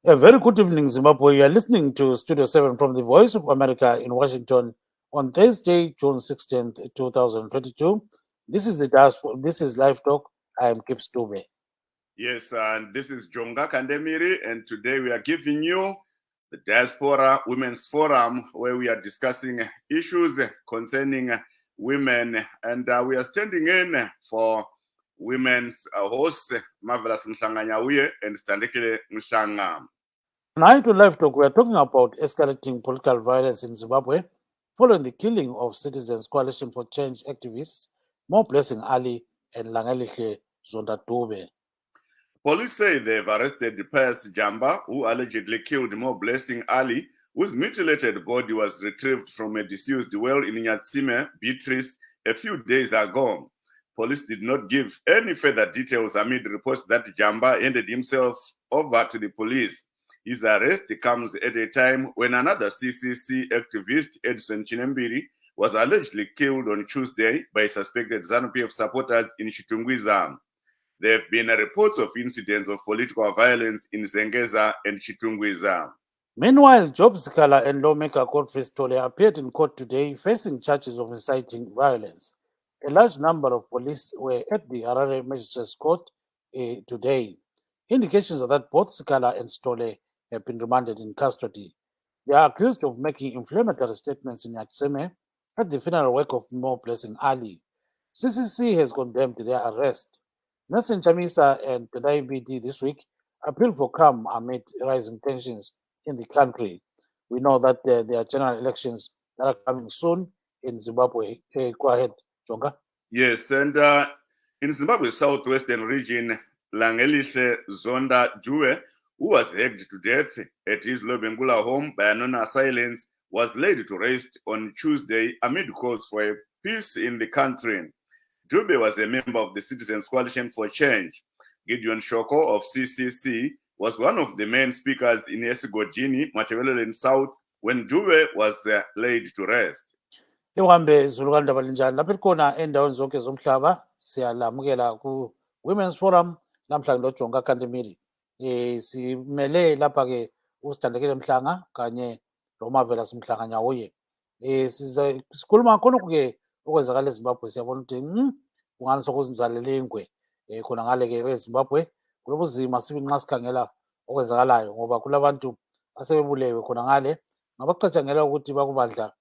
A very good evening, Zimbabwe. You are listening to Studio 7 from the Voice of America in Washington on Thursday, June 16th, 2022. This is the Diaspora. This is Livetalk. I am Gibbs, Dube. Yes, and this is Jonga Kandemiiri, and today we are giving you the Diaspora Women's Forum, where we are discussing issues concerning women, and we are standing in for women's host, Marvelous Mhlanganyahuye and Standekile Mhlanga. Tonight on Livetalk, we are talking about escalating political violence in Zimbabwe following the killing of Citizens Coalition for Change activists, More Blessing Ali and Langeliche Zonda Dube. Police say they've arrested Pius Jamba, who allegedly killed More Blessing Ali, whose mutilated body was retrieved from a disused well in Nyatsime, Victress, a few days ago. Police did not give any further details amid reports that Jamba handed himself over to the police. His arrest comes at a time when another CCC activist, Edson Chinembiri, was allegedly killed on Tuesday by suspected Zanu PF supporters in Chitungwiza. There have been reports of incidents of political violence in Zengeza and Chitungwiza. Meanwhile, Job Sikala and lawmaker Godfrey Stole appeared in court today facing charges of inciting violence. A large number of police were at the Harare Magistrates Court today. Indications are that both Sikala and Stole have been remanded in custody. They are accused of making inflammatory statements in Yatseme at the funeral wake of More Blessing Ali. CCC has condemned their arrest. Nelson Chamisa and the IBD this week appealed for calm amid rising tensions in the country. We know that there are general elections that are coming soon in Zimbabwe. Go ahead, Jonga. Yes, and in Zimbabwe's southwestern region, Langeliche Zonda Dube, who was hacked to death at his Lobengula home by unknown assailants, was laid to rest on Tuesday amid calls for a peace in the country. Dube was a member of the Citizens Coalition for Change. Gideon Shoko of CCC was one of the main speakers in Esigodini, Matabeleland South, when Dube was laid to rest. Iwambe Zulukanda Balinjani lapho khona endaweni zonke zomhlaba siyalamukela ku Women's Forum namhlanje loJonga Kandemiiri. Simele lapha ke uSithandekile Mhlanga kanye loMarvelous Mhlanganyahuye. Sikhuluma khona ke okwenzakala eZimbabwe siyabona ukuthi kungani sokuzinzalele ingwe khona ngale ke eZimbabwe kulobuzima sibi nxa sikhangela okwenzakalayo ngoba kulabantu asebebulewe khona ngale ngabacatshangela ukuthi bakubandla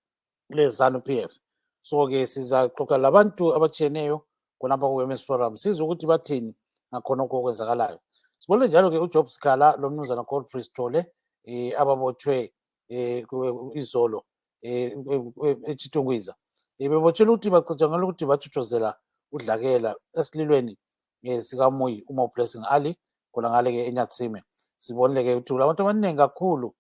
le Zanu PF. So ke sizaxoxa labantu abatshiyeneyo khonapha ku Women's Forum sizwe ukuthi bathini ngakhona okwenzakalayo. Sibone njalo ke uJob Sikala lo mnumzana Godfrey Stole ababotshwe izolo eChitungwiza. Bebotshela ukuthi bacatshangela ukuthi bathuthuzela udlakela esililweni sikaMuyi uMore Blessing Ali khona ngale ke eNyatsime. Sibonile ke ukuthi abantu abaningi kakhulu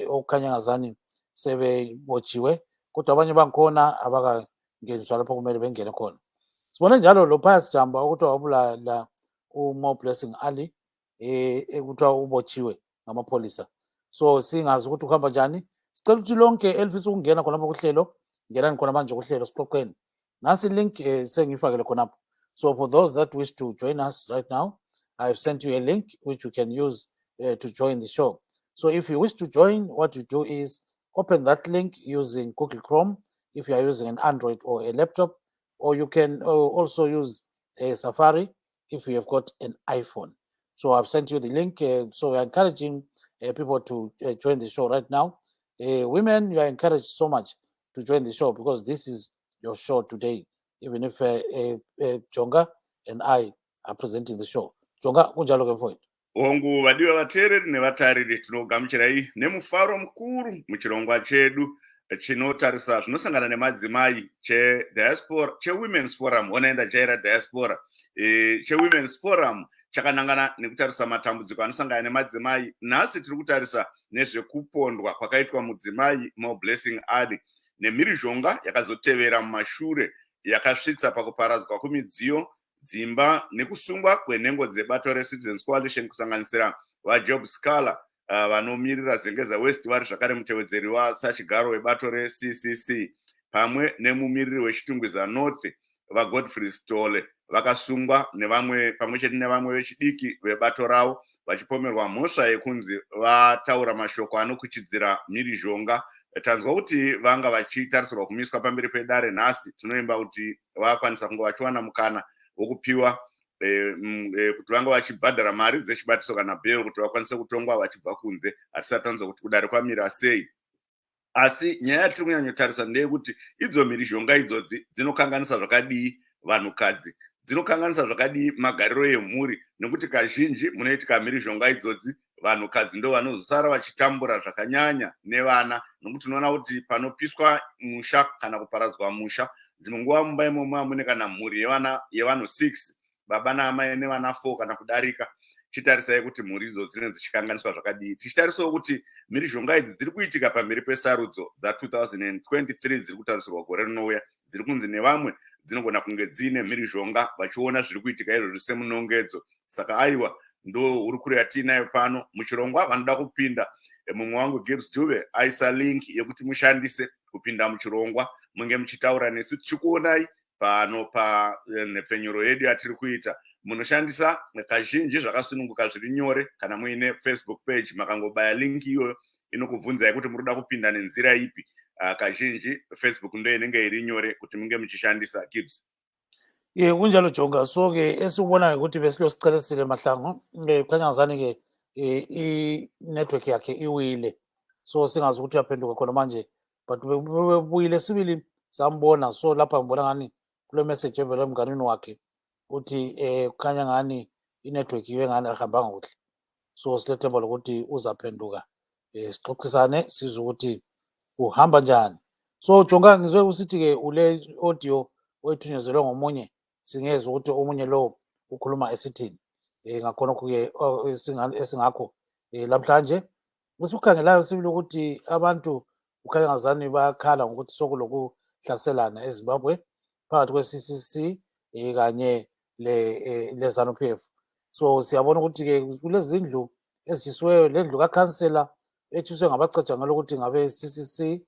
okukhanya ngazani sebebotshiwe kodwa abanye bankhona abakangeniswa lapho kumele bengene khona. Sibone njalo lo Pius Jamba ukuthi wabulala uMore Blessing Ali ekuthiwa ubotshiwe ngamapholisa. So singazi ukuthi ukuhamba njani. Sicela ukuthi lonke elifisa ukungena khonapha kuhlelo ngenani khona manje kuhlelo sixoxeni. Nansi link sengifakele khonapha. So for those that wish to join us right now, I've sent you a link which you can use to join the show. So if you wish to join, what you do is open that link using Google Chrome if you are using an Android or a laptop, or you can also use a Safari if you have got an iPhone. So I've sent you the link. So we're encouraging people to join the show right now. Women, you are encouraged so much to join the show because this is your show today, even if Jonga and I are presenting the show. Jonga, kunjalo ke mfowethu. Ongu vadiwa vateereri nevatariri tinogamuchirai nemufaro mukuru muchirongwa chedu chinotarisa zvinosangana nemadzimai cheDiaspora cheWomen's Forum onaenda chaira Diaspora cheWomen's Forum chakanangana nekutarisa matambudziko anosangana nemadzimai. Nhasi tiri kutarisa nezvekupondwa kwakaitwa mudzimai More Blessing Ali nemhirizhonga yakazotevera mumashure yakasvitsa pakuparadzwa kwemidziyo dzimba nekusungwa kwenhengo dzebato reCitizens Coalition kusanganisira vaJob Sikala vanomiririra Zengeza West vari zvakare mutevedzeri wasachigaro webato reCCC pamwe nemumiriri wechitungwiza North vaGodfrey Stole vakasungwa nevamwe pamwe chete nevamwe vechidiki vebato ravo vachipomerwa mhosva yekunzi vataura mashoko anokuchidzira mhirizhonga. Tanzwa kuti vanga vachitarisirwa kumiswa pamberi pedare nhasi. Tinoimba kuti vakwanisa kunge vachiwana mukana wokupiwa kuti vanga vachibhadhara mari dzechibatiso kana bhero kuti vakwanise kutongwa vachibva kunze. Asi tanzwa kuti kudare kwamira sei. Asi nyaya yatiri kunyanyotarisa ndeyekuti idzo mhirizhonga idzodzi dzinokanganisa zvakadii vanhukadzi, dzinokanganisa zvakadii magariro emhuri, nekuti kazhinji munoitika mhirizhonga idzodzi vanhukadzi ndo vanozosara vachitambura zvakanyanya nevana, nokuti unoona kuti panopiswa musha kana kuparadzwa musha, dzimwe nguva mumba imomo mune kana mhuri yevanhu 6, baba naamai nevana 4 kana kudarika. Chitarisai kuti mhuri idzo dzinenge dzichikanganiswa zvakadii. Tichitarisawo kuti mhirizhonga idzi dziri kuitika pamberi pesarudzo dza2023 dziri kutarisirwa gore rinouya, dziri kunzi nevamwe dzinogona kunge dzine mhirizhonga vachiona zviri kuitika izvozvi semunongedzo. Saka aiwa ndo hurukuro yatinayo pano muchirongwa. Vanoda kupinda, mumwe wangu Gibbs Dube aisa link yekuti mushandise kupinda muchirongwa munge muchitaura nesu tichikuonai pano panhepfenyuro yedu yatiri kuita. Munoshandisa kazhinji zvakasununguka zviri nyore. Kana muine Facebook page makangobaya link iyoyo inokubvunzai kuti muri kuda kupinda nenzira ipi. Kazhinji Facebook ndo inenge iri nyore kuti munge muchishandisa. Gibbs. Kunjalo Jonga. So ke esikubonayo ukuthi besilosicelesile mahlango khanyazani ke i-network yakhe iwile, so singazi ukuthi uyaphenduka khona manje, but buyile sibili sambona. So lapha ngibona ngani kule message evela emnganini wakhe uthi kukhanya ngani i-network iwe ngani ahambanga kuhle. So silethemba lokuthi uzaphenduka, sixoxisane sizwe ukuthi uhamba njani. So Jonga, ngizwe usithi ke ule audio oyithunyezelwe ngomunye, singezwe ukuthi omunye lo ukhuluma esithini. Ngakhona ke esingakho lamhlanje usukhangelayo sibili ukuthi abantu ukhanya ngazani bayakhala ngokuthi sokulokuhlaselana eZimbabwe phakathi kwe-CCC kanye le Zanu PF. So siyabona ukuthi ke kulezi zindlu ezishisiweyo, le ndlu kakhansela ethiswe ngabacatshangela ukuthi ngabe CCC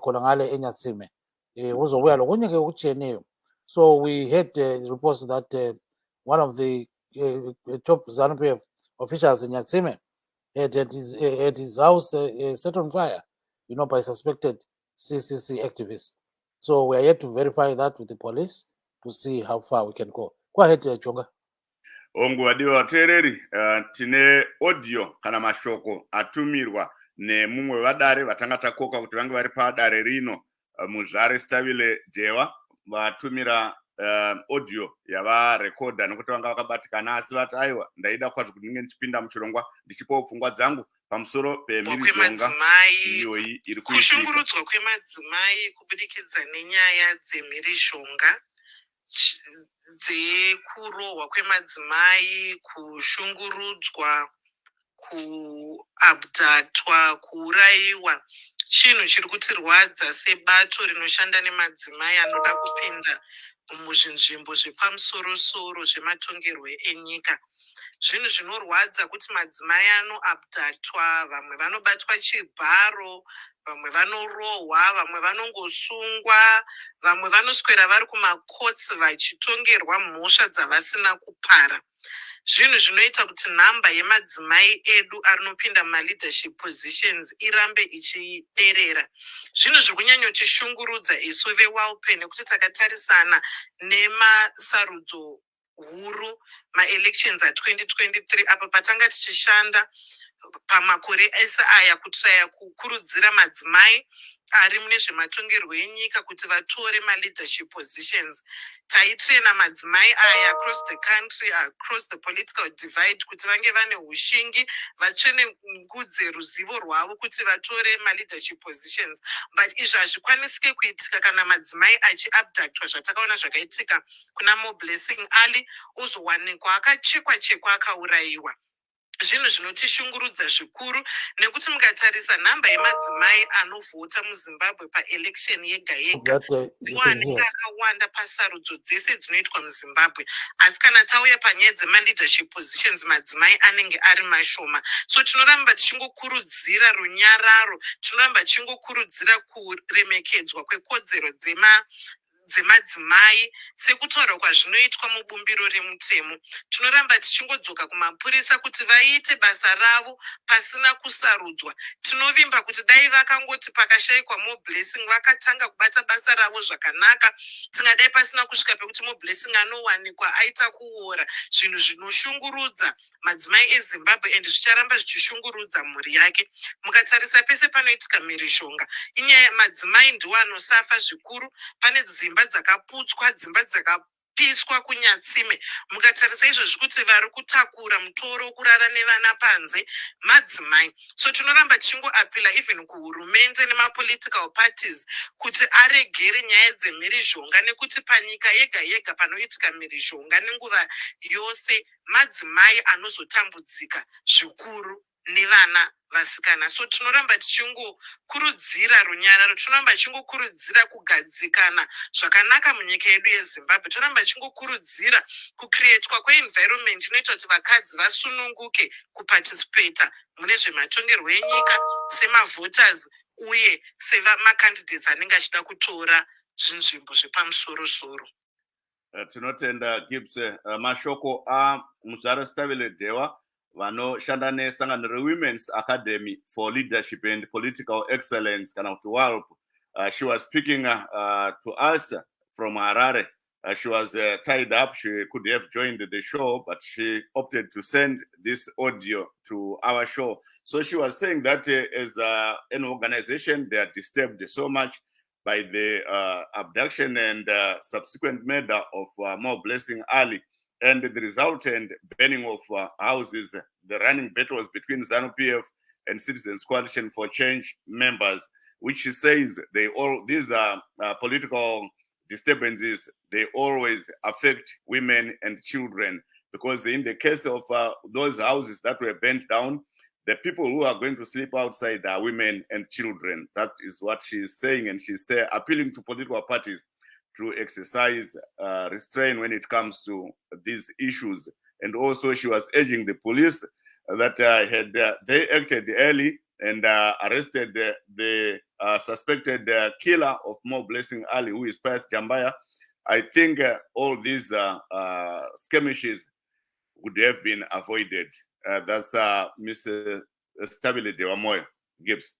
khona ngale eNyatsime, uzobuya lokunye ke okutshiyeneyo. So we had reports that one of the top Zanu PF officials in Nyatsime had his house set on fire, by suspected CCC activists. So we are yet to verify that with the police to see how far we can go. Go ahead, Jonga. Ongwadiwa vateereri, tine audio kana mashoko atumirwa nemumwe vadare vatanga takoka kuti vange vari padare rino muzvare Stavile Jewa. Vatumira audio yavarekodha nekuti vanga vakabatikana, asi vati aiwa ndaida kwazvo kuti ndinge ndichipinda muchirongwa ndichipawo pfungwa dzangu pamusoro pemhirizhonga iyoyi iri kuitika. Kushungurudzwa kwemadzimai kubudikidza nenyaya dzemhirizhonga, dzekurohwa kwemadzimai, kushungurudzwa, kuabdatwa, kuurayiwa, chinhu chiri kutirwadza sebato rinoshanda nemadzimai anoda kupinda muzvinzvimbo zvepamusoro-soro zvematongerwo enyika. Zvinhu zvinorwadza kuti madzimai anoabdatwa, vamwe vanobatwa chibharo, vamwe vanorohwa, vamwe vanongosungwa, vamwe vanoswera vari kumakotsi vachitongerwa mhosva dzavasina kupara. Zvinhu zvinoita kuti nhamba yemadzimai edu anopinda maleadership positions irambe ichiderera. Zvinhu zviri kunyanyotishungurudza isu veWalpen nekuti takatarisana nemasarudzo huru, ma-elections a2023 apa patanga tichishanda pamakore ese aya kutraya kukurudzira madzimai ari mune zvematongerwo enyika kuti vatore ma-leadership positions. Taitrena madzimai aya across the country, across the political divide, kuti vange vane hushingi, vatsenengudze ruzivo rwavo kuti vatore ma-leadership positions. But izvi hazvikwanisike kuitika kana madzimai achiabductwa zvatakaona zvakaitika kuna Mo Blessing Ali, uzowanikwa akachekwa-chekwa akaurayiwa. Zvinhu zvinotishungurudza zvikuru nekuti mukatarisa nhamba yemadzimai anovhota muZimbabwe paelection yega-yega anenge akawanda pasarudzo dzese dzinoitwa muZimbabwe, asi kana tauya panyaya dzema-leadership positions madzimai anenge ari mashoma. So tinoramba tichingokurudzira runyararo, tinoramba tichingokurudzira kuremekedzwa kwekodzero dzemadzimai sekutaurwa kwazvinoitwa mubumbiro remutemo. Tinoramba tichingodzoka kumapurisa kuti vaite basa ravo pasina kusarudzwa. Tinovimba kuti dai vakangoti pakashayikwa More Blessing vakatanga kubata basa ravo zvakanaka, tingadai pasina kusvika pekuti More Blessing anowanikwa aita kuora, zvinhu zvinoshungurudza madzimai eZimbabwe ende zvicharamba zvichishungurudza mhuri yake. Mukatarisa pese panoitika mhirizhonga, inyaya madzimai ndiwo anosafa zvikuru. Pane dzimba dzakaputswa, dzimba dzakapiswa kunyatsime. Mukatarisa izvozvi kuti vari kutakura mutoro kurara nevana panze madzimai. So tinoramba tichingoapila even kuhurumende nemapolitical parties kuti aregere nyaya dzemhirizhonga, nekuti panyika yega yega panoitika mhirizhonga nenguva yose madzimai anozotambudzika zvikuru nevana vasikana. So tinoramba tichingokurudzira runyararo, tinoramba tichingokurudzira kugadzikana zvakanaka munyika yedu yeZimbabwe. Tinoramba tichingokurudzira kucreatwa kweenvironment inoita kuti vakadzi vasununguke kuparticipata mune zvematongerwo enyika semavoters uye sevamacandidates anenge achida kutora zvinzvimbo zvepamusoro-soro. Tinotenda Gibbs mashoko Muzvare Stabile Dewa vanoshanda nesangano reWomen's Academy for Leadership and Political Excellence kana kuti WALP. She was speaking to us from Harare. She was tied up. She could have joined the show, but she opted to send this audio to our show. So she was saying that as an organization, they are disturbed so much by the abduction and subsequent murder of More Blessing Ali and the resultant burning of houses, the running battles between Zanu PF and Citizens Coalition for Change members, which she says these are political disturbances, they always affect women and children, because in the case of those houses that were burnt down, the people who are going to sleep outside are women and children. That is what she is saying, and she's appealing to political parties to exercise restraint when it comes to these issues. And also she was urging the police that they acted early and arrested the suspected killer of More Blessing Ali, who is Pius Jambaya. I think all these skirmishes would have been avoided. That's Mr. Stability Wamoyo, Gibbs.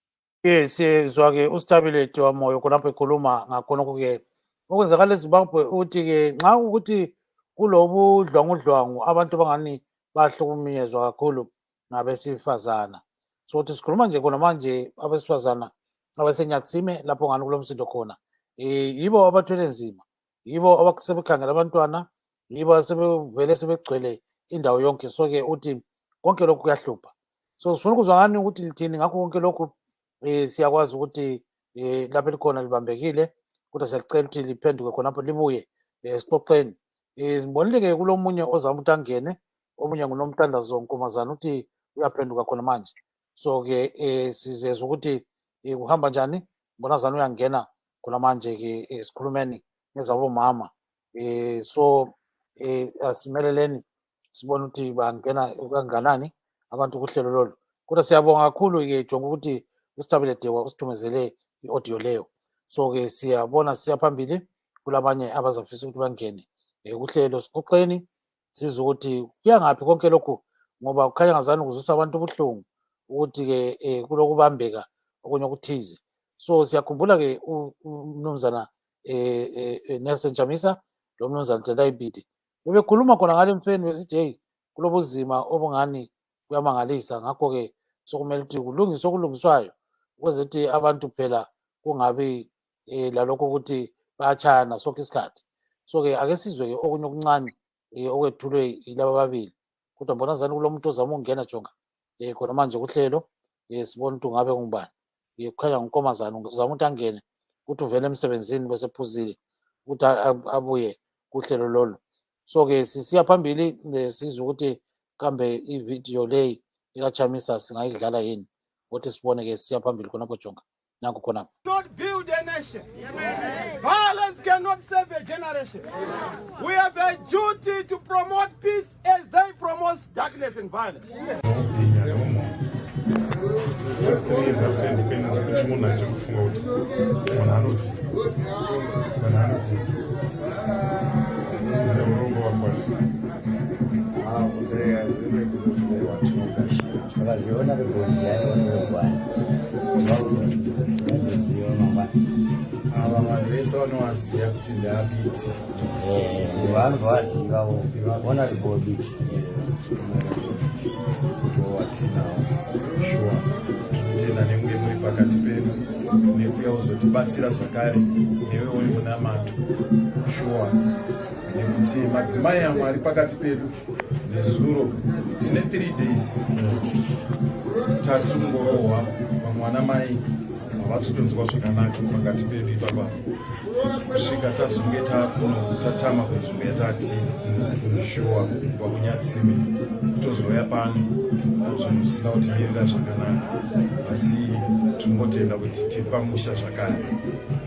Yes, zwake ustability wamoyo kulapho ekhuluma ngakhona ke okwenzakala eZimbabwe uthi ke nxa ukuthi kulobu dlwangudlwangu abantu bangani bahlukunyezwa kakhulu ngabesifazana. So uthi sikhuluma nje khona manje abesifazana abasenyatsime lapho ngani kulomsindo khona. Yibo abathwele nzima, yibo abasebekhangela abantwana, yibo asebevele sebegcwele indawo yonke. So ke uthi konke lokhu kuyahlupha. So sifuna ukuzwa ngani ukuthi lithini ngakho konke lokhu siyakwazi ukuthi lapho likhona libambekile, kodwa siyacela ukuthi liphenduke khonapho libuye esixoxeni. Sibonile ke kulomunye ozama ukuthi angene, omunye nguNomthandazo Nkomazana uthi uyaphenduka khona manje. So ke sizeza ukuthi kuhamba njani, mbonazana uyangena khona manje ke sikhulumeni ngezabo mama. So asimeleleni sibona ukuthi bangena kanganani abantu kuhlelo lolu. Kodwa siyabonga kakhulu ke Jonga ukuthi ustabile Dewa usithumezele iaudio leyo. So ke siyabona siyaphambili kulabanye abazafisa ukuthi bangene kuhlelo sixoxeni sizwe ukuthi kuyangaphi konke lokhu, ngoba kukhanya ngazani kuzwisa abantu ubuhlungu ukuthi ke kulokubambeka okunye okuthize. So siyakhumbula ke umnumzana Nelson Chamisa lo mnumzana Telaibidi bebekhuluma khona ngale mfeni besithi hey kulobuzima obungani kuyamangalisa, ngakho ke sokumele ukuthi kulungiswe okulungiswayo ukuze ukuthi abantu phela kungabi lalokho ukuthi bayachana sonke isikhathi. So ke ake sizwe ke okunye okuncane okwethulwe yilaba babili, kodwa mbonazana kulomuntu ozama ukungena Jonga khona manje kuhlelo sibona ukuthi ngabe ngubani. Kukhanya nguNkomazana uzama ukuthi angene ukuthi uvele emsebenzini bese phuzile ukuthi abuye kuhlelo lolu. So ke sisiya phambili sizwe ukuthi kambe ivideo leyi ikaChamisa singayidlala yini ukuthi sibone ke siya phambili khonapho Jonga. Nanku khonapho. Not build a nation. Yes. Violence cannot save a generation. Yes. We have a duty to promote peace as they promote darkness and violence. Yes. munhu achikufunga kuti munhu anoti neurongo wakwasha vakazviona vegondiyaniwanevegwana vazoziva mangwana ava vanhu vese vanovaziva kuti ndeabiti vanobva vazivawo ona ribobiti watinawo shuwa tinotenda nemunge muri pakati pedu nekuya uzotibatsira zvakare newe uri muna mato shuwa nekuti madzimai amwe ari pakati pedu nezuro tine 3 days tati kungorohwa vamwana mai havasitonzwa zvakanaka pakati pedu ipapa kusvika tazonge tatama kwezvimwe yatati shuwa kubva kunyatsime kutozoya pano zvinhu zvisina kutimirira zvakanaka asi tinotenda kuti tiri pamusha zvakare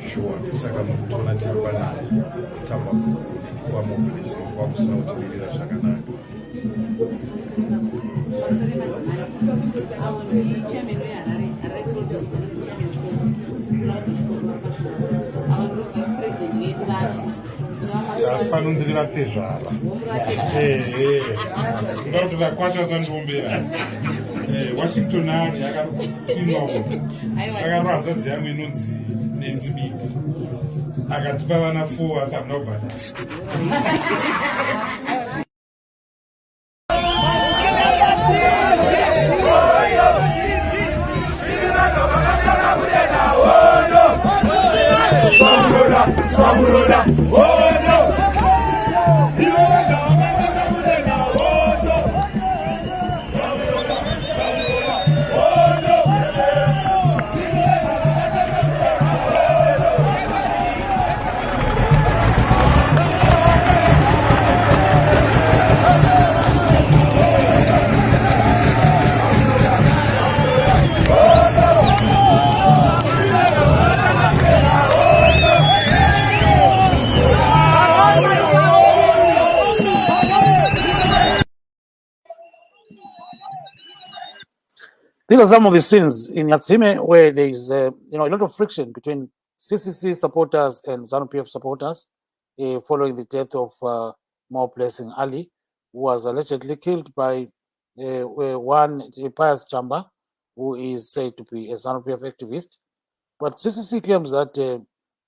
shuwa saka mukutona tiri panayo kutamba kuvamobilisi kwakusina kutimirira zvakanaka asi panondirira tezvara kuda kuti vakwacha zandiwombera washington ari yakapinwa akaranza dziyamwe inonzi nenzibiti akatipa vana 4 asi hamuna kubhadhara These are some of the scenes in Nyatsime where there is, a lot of friction between CCC supporters and Zanu PF supporters following the death of More Blessing Ali, who was allegedly killed by one Pius Chamba, who is said to be a Zanu PF activist. But CCC claims that,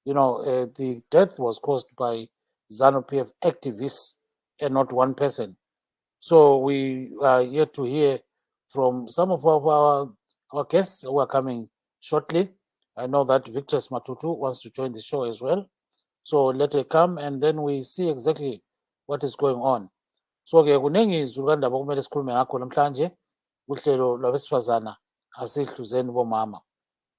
the death was caused by Zanu PF activists and not one person. So we are yet to hear from some of our guests who are coming shortly. I know that Victress Mathuthu wants to join the show as well. So let her come and then we see exactly what is going on. So ke kuningi izulukandaba kumele sikhulume ngakho namhlanje kuhlelo lwabesifazana asihluzeni bomama.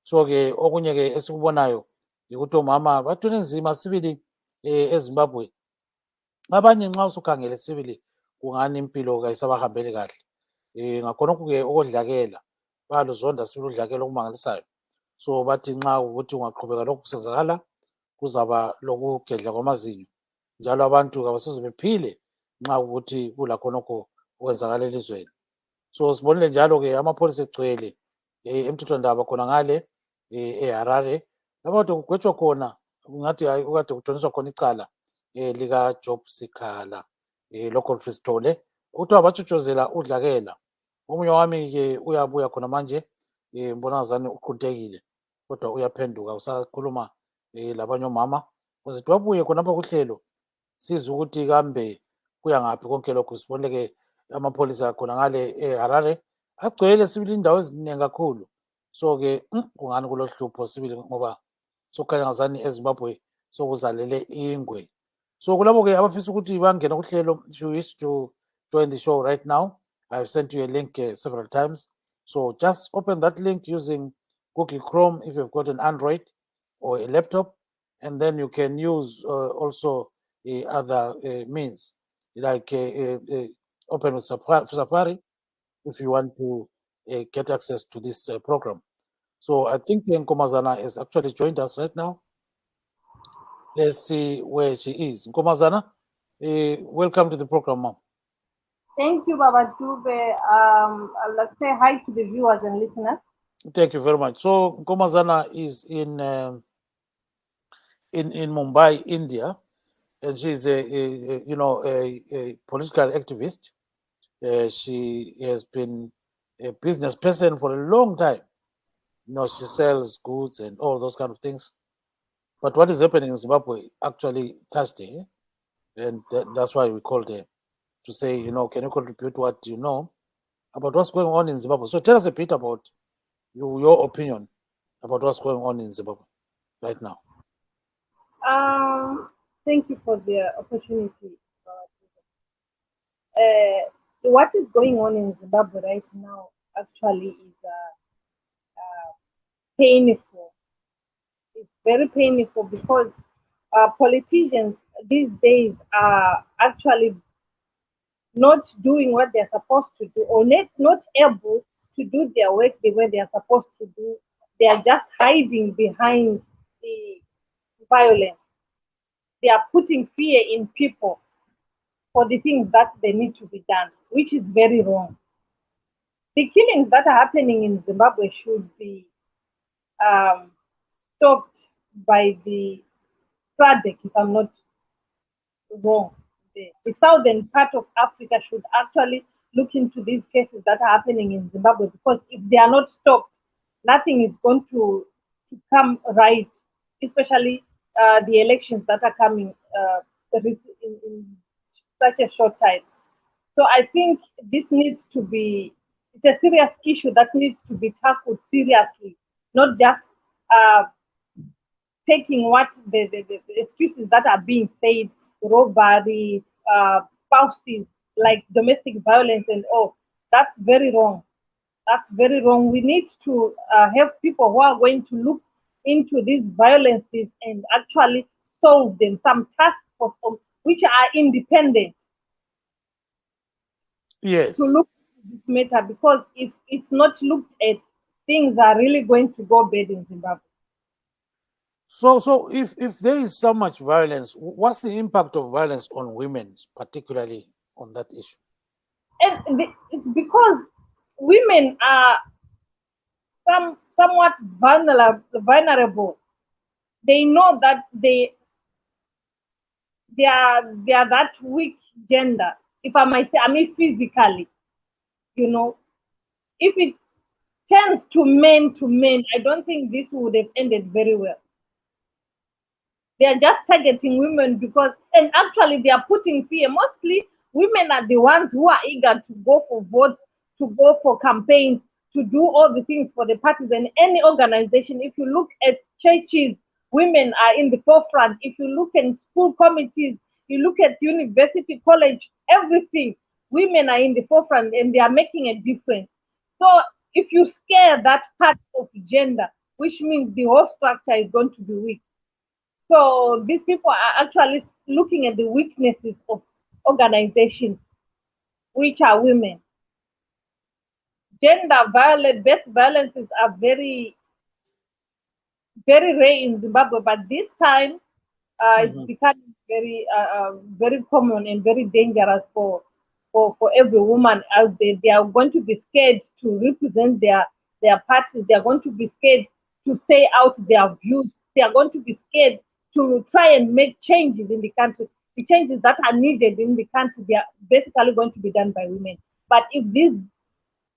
So ke okunye ke esikubonayo ukuthi omama bathwele nzima sibili eZimbabwe. Abanye nxa usukhangele sibili kungani impilo kayisabahambele kahle. Ngakhonokho ke okudlakela baluzonda sibili udlakela okumangalisayo. So bathi nxa ukuthi ungaqhubeka lokhu kusenzakala kuzaba lokugedla kwamazinyo. Njalo abantu kabasoze bephile nxa ukuthi kula khonokho okwenzakala elizweni. So sibonile njalo ke amapholisa egcwele emthethwandaba khona ngale eHarare lapho kugwetshwa khona ngathi ukade kuthoniswa khona icala lika Job Sikhala local Fristole ukuthi abatshotshozela udlakela. Omunye wami ke uyabuya khona manje mbonazane uqhuntekile kodwa uyaphenduka usakhuluma labanye omama ukuthi babuye khonapha kuhlelo sizwe ukuthi kambe kuya ngaphi konke lokhu. Sibonile ke amapholisa khona ngale eHarare agcwele sibili indawo eziningi kakhulu. So ke kungani kulohlupho sibili ngoba sokhanya ngazani eZimbabwe sokuzalele ingwe. So kulabo ke abafisa ukuthi bangena kuhlelo, if you wish to join the show right now, I've sent you a link several times. So just open that link using Google Chrome if you've got an Android or a laptop, and then you can use also other means like open with Safari if you want to get access to this program. So I think Nkomazana has actually joined us right now. Let's see where she is. Nkomazana, welcome to the program, ma'am. Thank you, Baba Dube. Let's say hi to the viewers and listeners. Thank you very much. So Nkomazana is in Mumbai, India, and she's a political activist. She has been a business person for a long time. She sells goods and all those kind of things. But what is happening in Zimbabwe actually touched her, and that's why we called her to say, can you contribute what you know about what's going on in Zimbabwe? So tell us a bit about your opinion about what's going on in Zimbabwe right now. Thank you for the opportunity. What is going on in Zimbabwe right now actually is painful. It's very painful because politicians these days are actually not doing what they're supposed to do, or not able to do their work the way they are supposed to do. They are just hiding behind the violence. They are putting fear in people for the things that they need to be done, which is very wrong. The killings that are happening in Zimbabwe should be stopped by the SADC, if I'm not wrong. The southern part of Africa should actually look into these cases that are happening in Zimbabwe, because if they are not stopped, nothing is going to come right, especially the elections that are coming in such a short time. So I think this needs to be, it's a serious issue that needs to be tackled seriously, not just taking what the excuses that are being said, robbery, spouses, like domestic violence and all. That's very wrong. That's very wrong. We need to have people who are going to look into these violences and actually solve them, some task force which are independent. Yes. To look at this matter, because if it's not looked at, things are really going to go bad in Zimbabwe. So if there is so much violence, what's the impact of violence on women, particularly on that issue? And it's because women are somewhat vulnerable. They know that they are that weak gender, if I might say, I mean physically. If it turns to men, I don't think this would have ended very well. They are just targeting women because, and actually they are putting fear. Mostly women are the ones who are eager to go for votes, to go for campaigns, to do all the things for the parties and any organization. If you look at churches, women are in the forefront. If you look at school committees, you look at university, college, everything, women are in the forefront and they are making a difference. So if you scare that part of gender, which means the whole structure is going to be weak. So these people are actually looking at the weaknesses of organizations, which are women. Gender-based violences are very, very rare in Zimbabwe, but this time it's becoming very, very common and very dangerous for every woman out there. They are going to be scared to represent their parties. They are going to be scared to say out their views. They are going to be scared to try and make changes in the country. The changes that are needed in the country, they are basically going to be done by women. But if these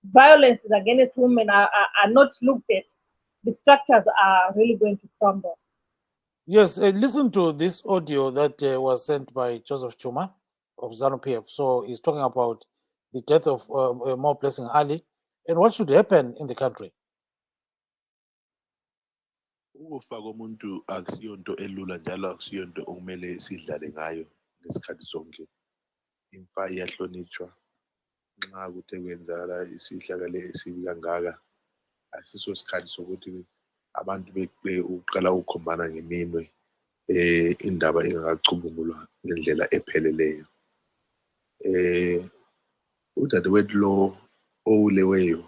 violences against women are not looked at, the structures are really going to crumble. Yes, listen to this audio that was sent by Joseph Chuma of Zanu PF. So he's talking about the death of More Blessing Ali and what should happen in the country. Ukufa komuntu akusiyonto elula njalo akusiyonto okumele sidlale ngayo ngesikhathi sonke. Imfa iyahlonitshwa nxa kuthe kwenzakala isihlakalo esibi kangaka. Asiso isikhathi sokuthi abantu uqala ukukhombana ngeminwe indaba ingakacubungulwa ngendlela epheleleyo. Udadewethu lo owuleweyo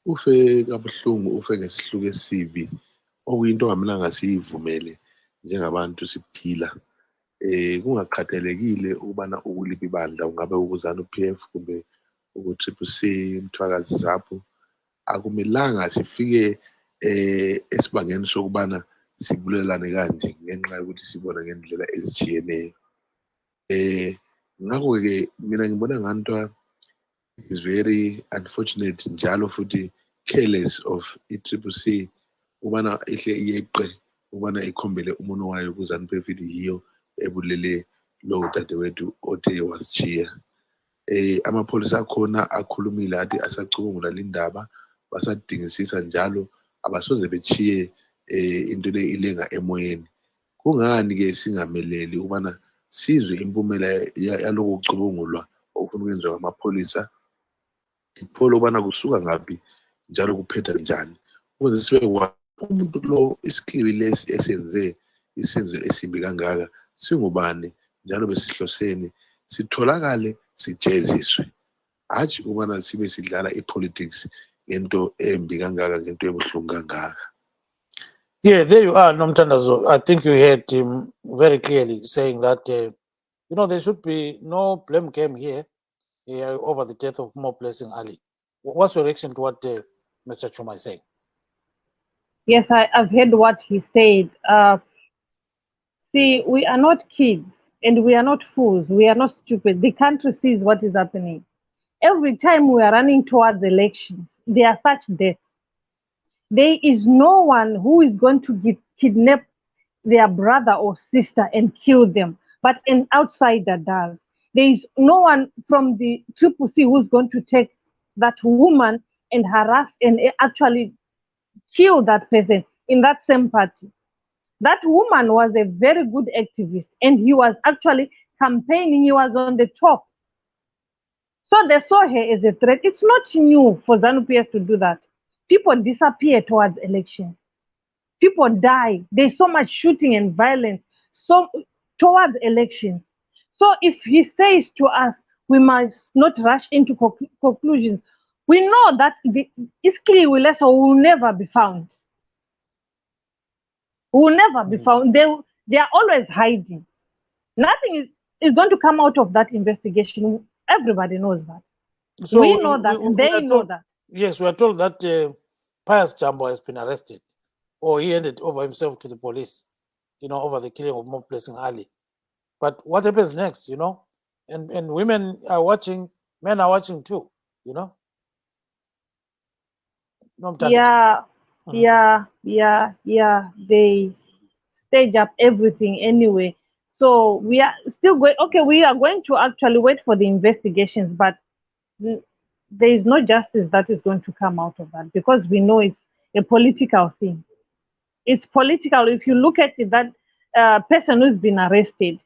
ufe kabuhlungu, ufe ngesihluku esibi, okuyinto ongamelanga siyivumele njengabantu siphila. Kungaqhathelekile ukubana ukuliphi ibandla, ungabe uku Zanu PF kumbe uku CCC, Mthwakazi Zaphu. akumelanga sifike esibangeni sokubana sibulelane kanje ngenxa yokuthi sibona ngendlela ezitshiyeneyo. Ngakho-ke mina ngibona nganto is very unfortunate njalo futhi careless of i-CCC ubana ihle iyeqe ubana ikhombele umuntu wayo kuzanu PF yiyo ebulele lo dadewethu othe wasitshiya. Amapholisa akhona akhulumile athi asacubungula lindaba basadingisisa njalo abasoze bechiye into le ilenga emoyeni. Kungani ke singameleli ubana sizwe impumela yaloko kucubungulwa okufuna ukwenziwa amapholisa ipholo ubana kusuka ngaphi njalo kuphetha njani ukuze sibe umuntu lo isikhibi lesi esenze isenzo esimbi kangaka singubani njalo besihloseni sitholakale sijeziswe hatshi ubana sibe sidlala ipolitics ngento embi kangaka ngento ebuhlungu kangaka. Yeah, there you are, Nomthandazo. I think you heard him very clearly saying that, there should be no blame game here over the death of Mo Blessing Ali. What's your reaction to what Mr. Chuma is saying? Yes, I've heard what he said. See, we are not kids and we are not fools. We are not stupid. The country sees what is happening. Every time we are running towards elections, there are such deaths. There is no one who is going to kidnap their brother or sister and kill them, but an outsider does. There is no one from the CCC who's going to take that woman and harass and actually kill that person in that same party. That woman was a very good activist and he was actually campaigning, he was on the top. So they saw her as a threat. It's not new for Zanu PF to do that. People disappear towards elections. People die. There's so much shooting and violence towards elections. So if he says to us, we must not rush into conclusions, we know that Khethiwe will never be found. Will never be found. They are always hiding. Nothing is going to come out of that investigation. Everybody knows that. So we know that. They know that. Yes, we are told that Pius Jambo has been arrested, or he handed over himself to the police, over the killing of Mo Blessing Ali. But what happens next, And women are watching, men are watching too, Yeah. They stage up everything anyway. So we are still going. Okay, we are going to actually wait for the investigations, but there is no justice that is going to come out of that because we know it's a political thing. It's political. If you look at it, that person who's been arrested,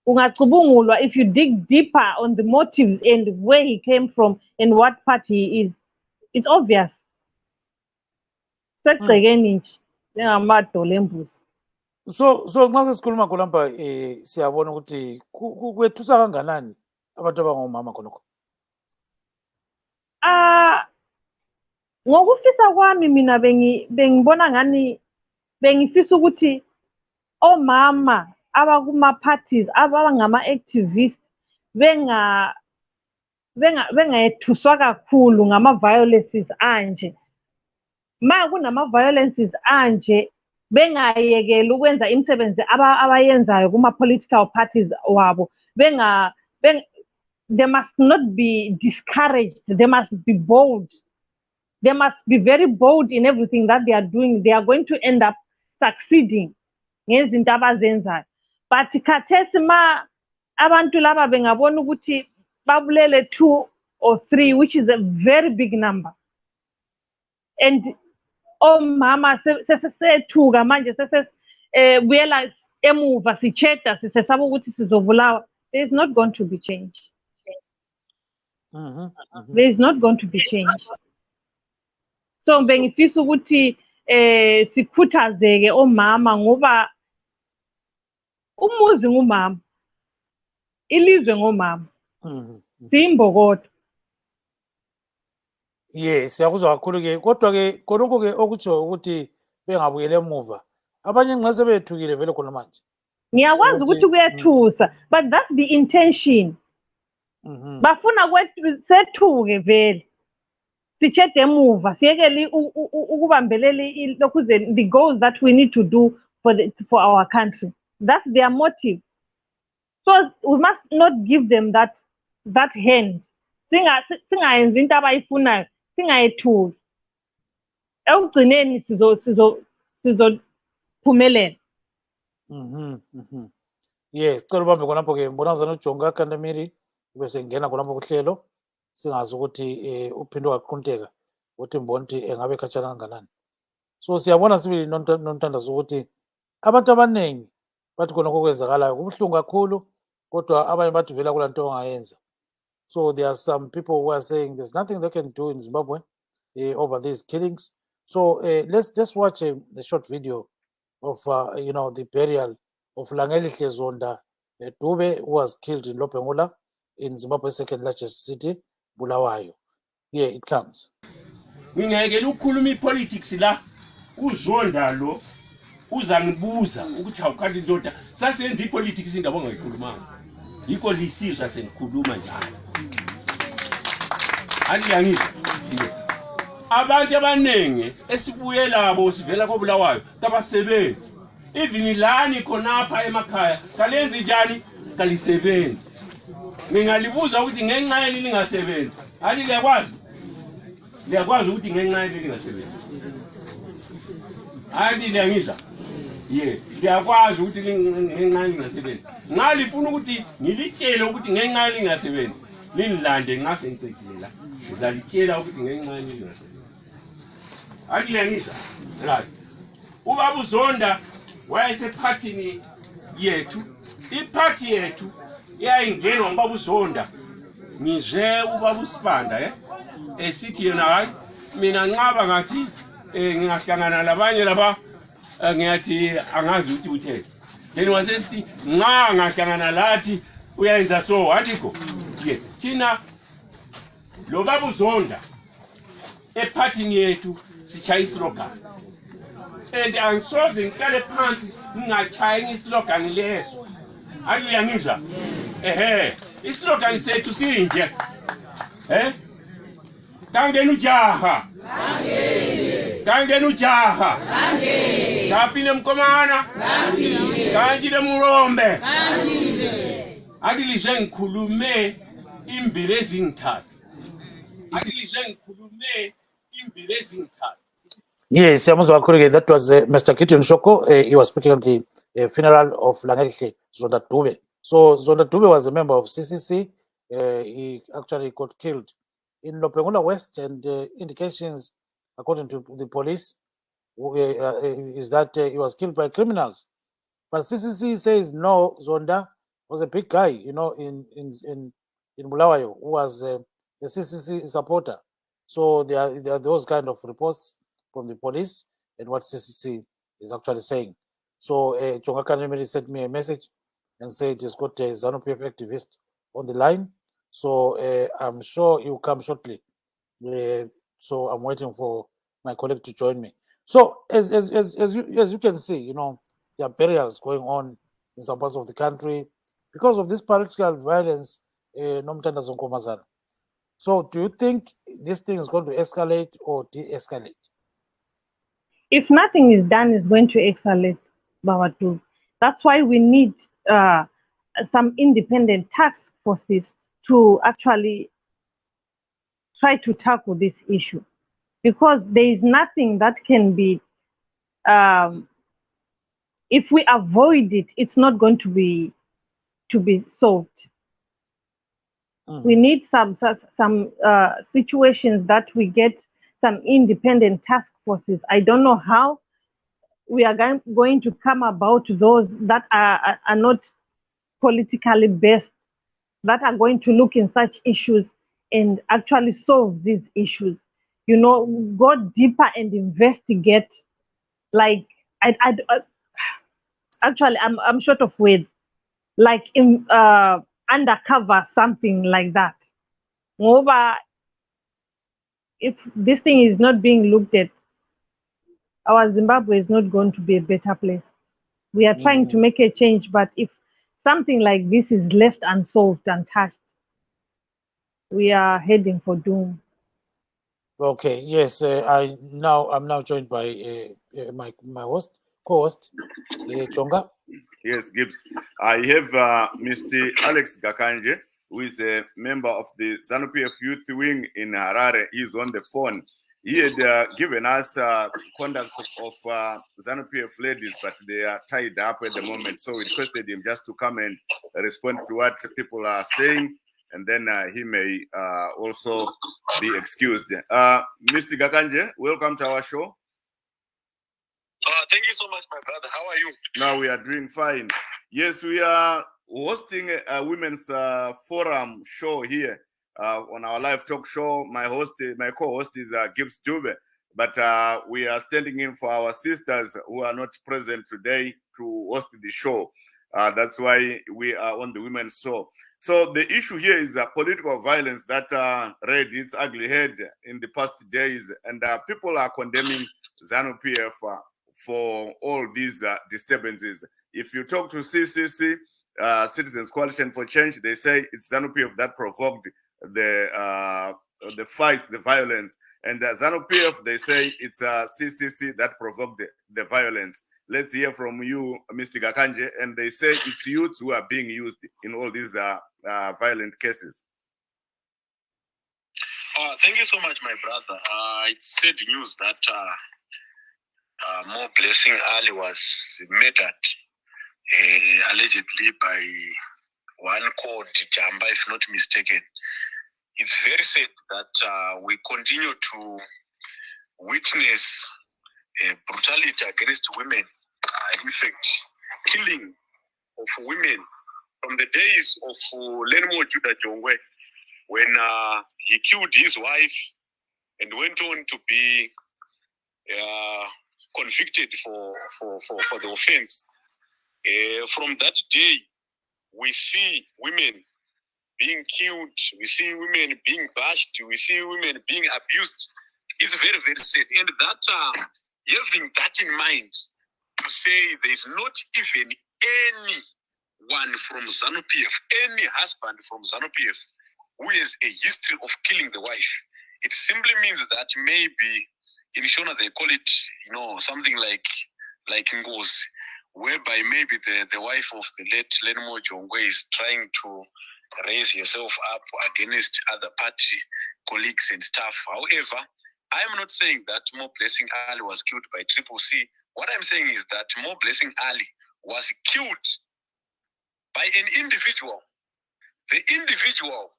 if you dig deeper on the motives and where he came from and what party he is, it's obvious. So nxa sesikhuluma khonapha siyabona ukuthi kwethusa kanganani abantu abangomama khonokho. Ngokufisa kwami mina bengibona ngani bengifisa ukuthi omama abakuma parties abangama activists bengayethuswa kakhulu ngama violences anje. Ma kunama violences anje bengayekela ukwenza imisebenzi abayenzayo kuma political parties wabo. They must not be discouraged. They must be bold. They must be very bold in everything that they are doing. They are going to end up succeeding. But khathesi ma abantu laba bengabona ukuthi babulele 2 or 3, which is a very big number. And omama sesethuka manje buyela emuva sicheda sisesaba ukuthi sizovulawa. There is not going to be change. There is not going to be change. So bengifisa ukuthi sikhuthazeke omama ngoba umuzi ngumama, ilizwe ngomama. Zim Imbokodo. Yes, siyakuzwa kakhulu ke kodwa ke khonokho ke okutsho ukuthi bengabuyele emuva. Abanye nxa sebethukile vele khona manje. Ngiyakwazi ukuthi kuyethusa, but that's the intention. Bafuna sethuke vele. sichethe emuva siyekele ukubambelele the goals that we need to do for our country. That's their motive. So we must not give them that hand. Singayenzi into abayifunayo, singayethuli. Ekugcineni sizophumelela. Yes, cela ubambe khonapho ke mbonazana uJonga Kandemiiri bese ngena khonapho kuhlelo singazi ukuthi uphinde waqhunteka ukuthi mbona ukuthi engabe khatshana kangakanani. So siyabona sibili Nomthandazo ukuthi abantu abaningi bathi khona okwenzakalayo kubuhlungu kakhulu kodwa abanye bathi vela kula nto ongayenza. So there are some people who are saying there's nothing they can do in Zimbabwe over these killings. So let's watch a short video of the burial of Langelihle Zonda Dube, who was killed in Lopengula in Zimbabwe's second largest city, Bulawayo. Here it comes. Ngingekela ukukhuluma ipolitics la uzonda lo uzangibuza ukuthi awukanti ndoda sasenza ipolitics indaba ongayikhulumanga. Yikho lisizwe sengikhuluma njalo. Angiyangizwa. Abantu abanenge esibuye labo sivela koBulawayo kabasebenzi. Even lani khonapha emakhaya kalenzi njani kalisebenzi. Ngingalibuza ukuthi ngenxa yini lingasebenzi. Hali liyakwazi? Liyakwazi ukuthi ngenxa yini lingasebenzi. Hali liyangizwa? Liyakwazi ukuthi ngenxa yini lingasebenzi. Ngalifuna ukuthi ngilitshele ukuthi ngenxa yini lingasebenzi. Linilande ngase ngicekile la. Ngizalitshela ukuthi ngenxa yini lingasebenzi. Hali liyangizwa? Right. Ubaba uZonda wayesephathini yethu. Iphathi yethu yayingenwa ngubaba uZonda. Ngize ubaba uSibanda esithi yena hayi mina nqaba ngathi ngingahlangana labanye laba ngiyathi angazi ukuthi uthethe. Then wasesithi nqa ngahlangana lathi uyayenza so wathiko. Thina lo baba uZonda ephathini yethu sichaya islogan. And angisoze ngihlale phansi ngingachaya islogan leso. Ayiyangizwa? Islogan sethu sinje. Kangena ujaha. Kangena ujaha. Kapile mkomana. Kanjile murombe. Adilize ngikhulume imbili ezingithathu. Yes, that was Mr. Kitty Nshoko. He was speaking at the funeral of Langelihle Zonda Dube. So Zonda Dube was a member of CCC. He actually got killed in Lopengula West, and indications, according to the police, is that he was killed by criminals. But CCC says no. Zonda was a big guy, in Bulawayo, who was a CCC supporter. So there are those kind of reports from the police and what CCC is actually saying. So Jonga Kandemiiri sent me a message and said he's got a Zanu PF activist on the line. So I'm sure he will come shortly. So I'm waiting for my colleague to join me. So as you can see, there are burials going on in some parts of the country because of this political violence. Nomthandazo Nkomazana. So do you think this thing is going to escalate or de-escalate? If nothing is done, it's going to escalate, Bawatu. That's why we need some independent task forces to actually try to tackle this issue, because there is nothing that can be, if we avoid it, it's not going to be solved. We need some situations that we get some independent task forces. I don't know how we are going to come about those that are not politically based, that are going to look in such issues and actually solve these issues. Go deeper and investigate. Like actually, I'm short of words. Like undercover something like that. Moreover, if this thing is not being looked at, our Zimbabwe is not going to be a better place. We are trying to make a change, but if something like this is left unsolved, untouched, we are heading for doom. Okay, yes, I'm now joined by my co-host, Jonga. Yes, Gibbs. I have Mr. Alex Gakanje, who is a member of the Zanu PF Youth Wing in Harare. He's on the phone. He had given us conduct of Zanu PF ladies, but they are tied up at the moment. So we requested him just to come and respond to what people are saying, and then he may also be excused. Mr. Gakanje, welcome to our show. Thank you so much, my brother. How are you? Now we are doing fine. Yes, we are hosting a women's forum show here on our live talk show. My co-host is Gibbs Dube, but we are standing in for our sisters who are not present today to host the show. That's why we are on the women's show. So the issue here is political violence that reared its ugly head in the past days, and people are condemning Zanu PF for all these disturbances. If you talk to CCC, Citizens Coalition for Change, they say it's Zanu PF that provoked the fights, the violence. And Zanu PF, they say it's CCC that provoked the violence. Let's hear from you, Mr. Gakanje. And they say it's youths who are being used in all these violent cases. Thank you so much, my brother. It's sad news that More Blessing Ali was murdered allegedly by one called Jamba, if not mistaken. It's very sad that we continue to witness brutality against women, in fact, killing of women from the days of Lenmo Judah Jonga, when he killed his wife and went on to be convicted for the offense. From that day, we see women being killed, we see women being bashed, we see women being abused. It's very, very sad. And that, having that in mind, to say there's not even anyone from Zanu PF, any husband from Zanu PF, who has a history of killing the wife, it simply means that maybe in Shona they call it, something like Ngos, whereby maybe the wife of the late Lenmo Jonga is trying to raise herself up against other party colleagues and staff. However, I am not saying that More Blessing Ali was killed by Triple C. What I'm saying is that More Blessing Ali was killed by an individual. The individual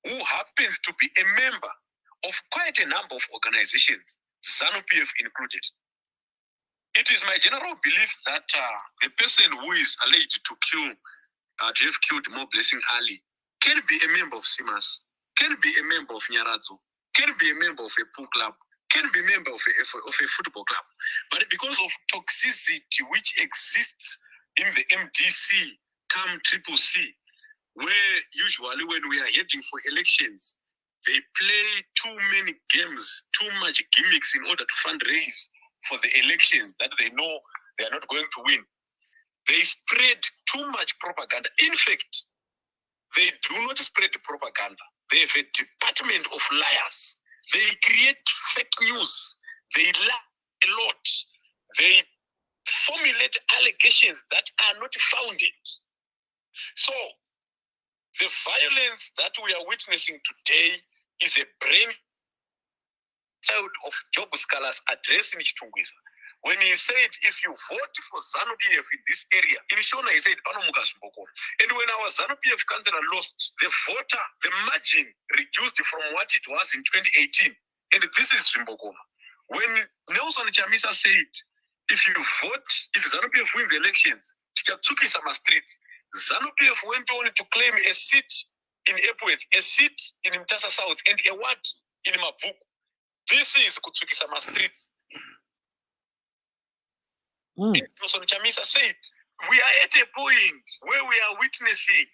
who happens to be a member of quite a number of organizations, Zanu PF included. It is my general belief that the person who is alleged to have killed More Blessing Ali can be a member of SIMAS, can be a member of Nyaradzo, can be a member of a pool club, can be a member of a football club. But because of toxicity which exists in the MDC, come Triple C, where usually when we are heading for elections, they play too many games, too much gimmicks in order to fundraise for the elections that they know they are not going to win. They spread too much propaganda. In fact, they do not spread propaganda. They have a department of liars. They create fake news. They lie a lot. They formulate allegations that are not founded. So, the violence that we are witnessing today is a brain child of Job Scholars addressing Chitungwiza. When he said, if you vote for Zanu PF in this area, in Shona he said, and when our Zanu PF councillor lost, the margin reduced from what it was in 2018. And this is Zimbabwe. When Nelson Chamisa said, if Zanu PF wins elections, Chichatsukisama streets, Zanu PF went on to claim a seat in Epworth, a seat in Mtasa South, and a ward in Mavuku. This is Kutsukisama streets. Nelson Chamisa said, we are at a point where we are witnessing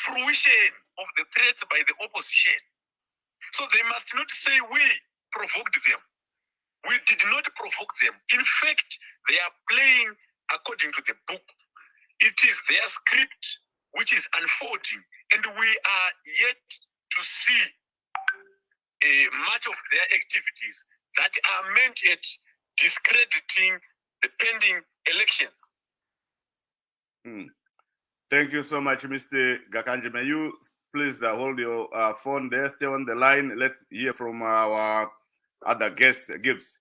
fruition of the threats by the opposition. So they must not say we provoked them. We did not provoke them. In fact, they are playing according to the book. It is their script which is unfolding, and we are yet to see much of their activities that are meant at discrediting the pending elections. Thank you so much, Mr. Gakanje. May you please hold your phone there, stay on the line. Let's hear from our other guest, Gibbs.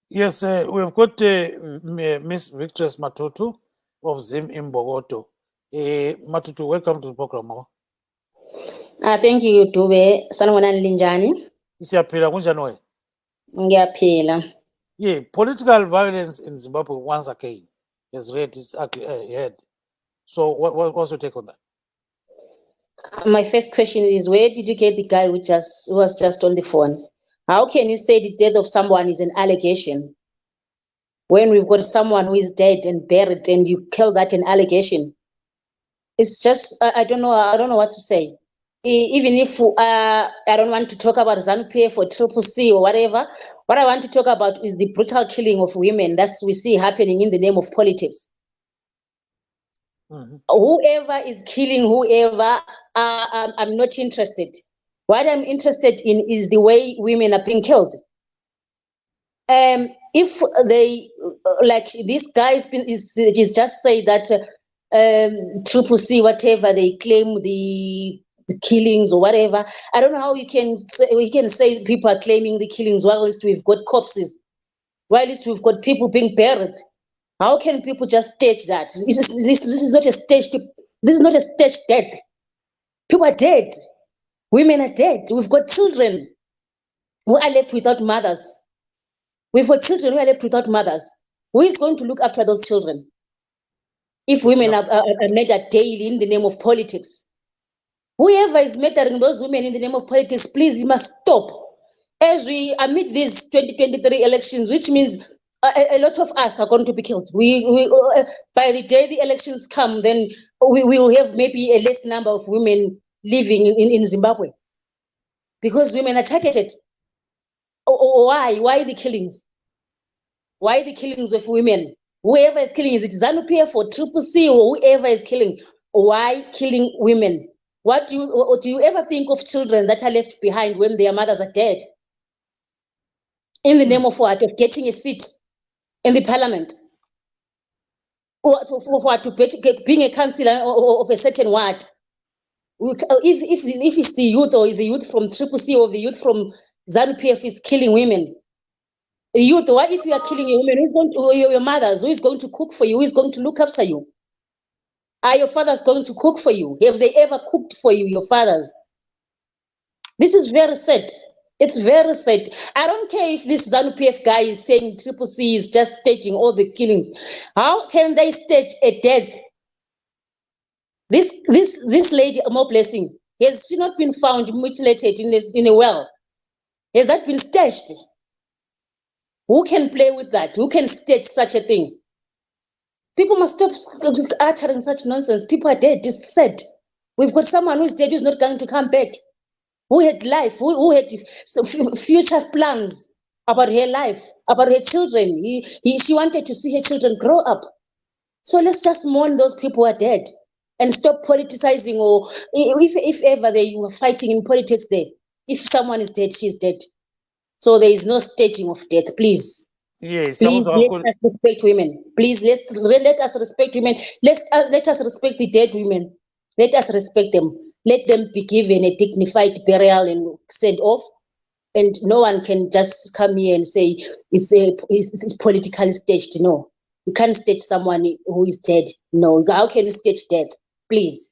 Yes, we've got Miss Victress Mathuthu of Zim Imbokodo. Mathuthu, welcome to the program. Thank you, Dube. Sanibona linjani? Siyaphila kunjani wena? Ngiyaphila. Yeah, political violence in Zimbabwe once again has reared its ugly head. So what's your take on that? My first question is, where did you get the guy who was just on the phone? How can you say the death of someone is an allegation when we've got someone who is dead and buried and you call that an allegation? It's just, I don't know what to say. Even if I don't want to talk about Zanu PF or CCC or whatever, what I want to talk about is the brutal killing of women that we see happening in the name of politics. Whoever is killing whoever, I'm not interested. What I'm interested in is the way women are being killed. If they, like this guy is just say that CCC, whatever they claim the killings or whatever, I don't know how we can say people are claiming the killings while we've got corpses, while we've got people being buried. How can people just stage that? This is not a staged. This is not a staged death. People are dead. Women are dead. We've got children who are left without mothers. We've got children who are left without mothers. Who is going to look after those children? If women are murdered daily in the name of politics, whoever is murdering those women in the name of politics, please, you must stop. As we amid these 2023 elections, which means a lot of us are going to be killed. We by the day the elections come, then we will have maybe a less number of women living in Zimbabwe because women are targeted. Why the killings? Why the killings of women? Whoever is killing, is it Zanu PF or CCC or whoever is killing? Why killing women? What do you ever think of children that are left behind when their mothers are dead? In the name of what? Of getting a seat in the parliament? Or to being a councillor of a certain ward? If it's the youth or the youth from CCC or the youth from Zanu PF is killing women, the youth, what if you are killing a woman? Who's going to your mothers? Who is going to cook for you? Who is going to look after you? Are your fathers going to cook for you? Have they ever cooked for you, your fathers? This is very sad. It's very sad. I don't care if this Zanu PF guy is saying CCC is just staging all the killings. How can they stage a death? This lady, more blessing, has she not been found mutilated in a well? Has that been staged? Who can play with that? Who can stage such a thing? People must stop uttering such nonsense. People are dead. It's sad. We've got someone who's dead who's not going to come back. Who had life? Who had future plans about her life, about her children? She wanted to see her children grow up. So let's just mourn those people who are dead and stop politicizing. Or if ever they were fighting in politics there, if someone is dead, she's dead. So there is no staging of death, please. Yes, please let us respect women. Please let us respect women. Let us respect the dead women. Let us respect them. Let them be given a dignified burial and sent off. And no one can just come here and say it's politically staged. No, you can't stage someone who is dead. No, how can you stage death? Please.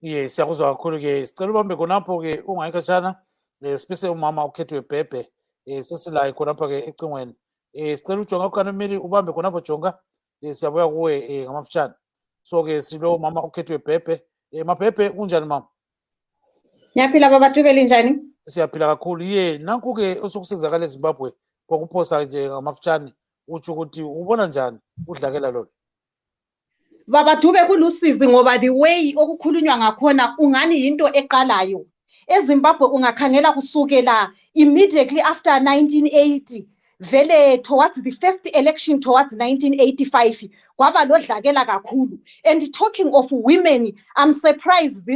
Yes, siyakuzwa kakhulu ke. Sicela ubambe khonapho ke ungayikhatshana. Especially umama uKhethiwe Bhebhe. Sesilaye khonapha ke ecingweni. Sicela uJonga uKandemiiri ubambe khonapho Jonga. Siyabuya kuwe ngamafutshane. So ke silo mama uKhethiwe Bhebhe. Mabhebhe kunjani mama? Ngiyaphila baba Dube linjani? Siyaphila kakhulu. Ye nanku ke osokusizakala eZimbabwe kwakuphosa nje ngamafutshane uthi ukuthi ubona njani udlakela lolo? Baba Dube kulusizi ngoba the way okukhulunywa ngakhona ungani into eqalayo. eZimbabwe ungakhangela kusukela immediately after 1980 vele towards the first election towards 1985 kwaba lodlakela kakhulu. And talking of women, I'm surprised